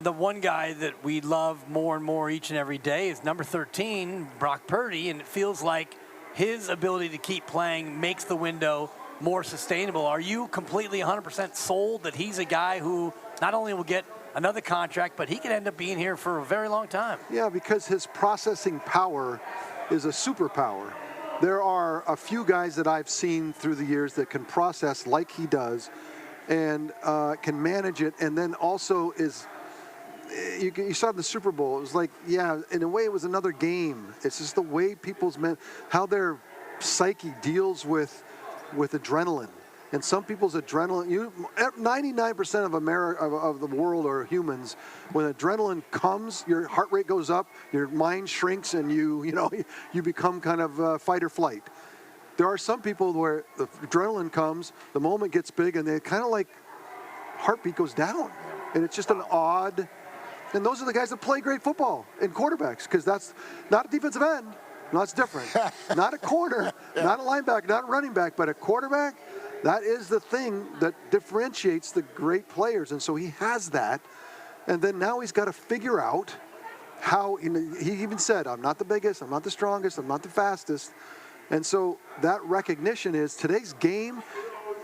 the one guy that we love more and more each and every day is number 13, Brock Purdy, and it feels like his ability to keep playing makes the window more sustainable. Are you completely 100% sold that he's a guy who not only will get another contract, but he could end up being here for a very long time? Yeah, because his processing power is a superpower. There are a few guys that I've seen through the years that can process like he does and can manage it, and then also is, you saw in the Super Bowl, it was like, yeah, in a way it was another game. It's just the way how their psyche deals with adrenaline. And some people's adrenaline, 99% of America, of the world are humans. When adrenaline comes, your heart rate goes up, your mind shrinks, and you become kind of fight or flight. There are some people where the adrenaline comes, the moment gets big, and they kind of like heartbeat goes down, and it's just an odd. And those are the guys that play great football and quarterbacks, because that's not a defensive end. No, it's different. Not a corner, not a linebacker, not a running back, but a quarterback. That is the thing that differentiates the great players, and so he has that. And then now he's got to figure out how. He even said, "I'm not the biggest, I'm not the strongest, I'm not the fastest." And so that recognition is today's game.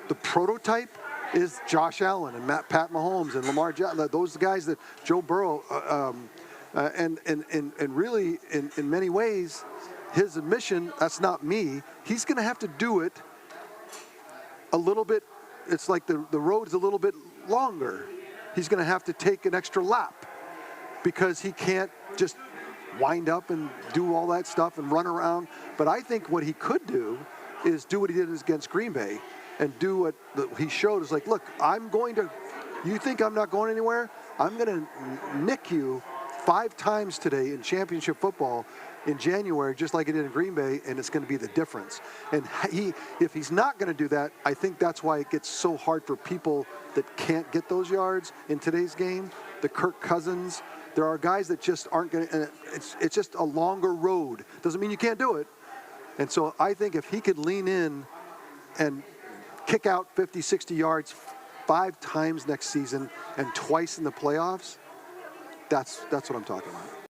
The prototype is Josh Allen and Pat Mahomes and Lamar Jackson. Those guys that Joe Burrow, and really in many ways, his admission, that's not me. He's going to have to do it a little bit. It's like the road is a little bit longer. He's going to have to take an extra lap because he can't just wind up and do all that stuff and run around. But I think what he could do is do what he did against Green Bay and do what he showed. Is like, look, you think I'm not going anywhere? I'm going to nick you 5 times today in championship football in January, just like it did in Green Bay, and it's going to be the difference. And if he's not going to do that, I think that's why it gets so hard for people that can't get those yards in today's game. The Kirk Cousins, there are guys that just aren't going to. It's just a longer road. Doesn't mean you can't do it. And so I think if he could lean in and kick out 50, 60 yards 5 times next season and twice in the playoffs, that's what I'm talking about.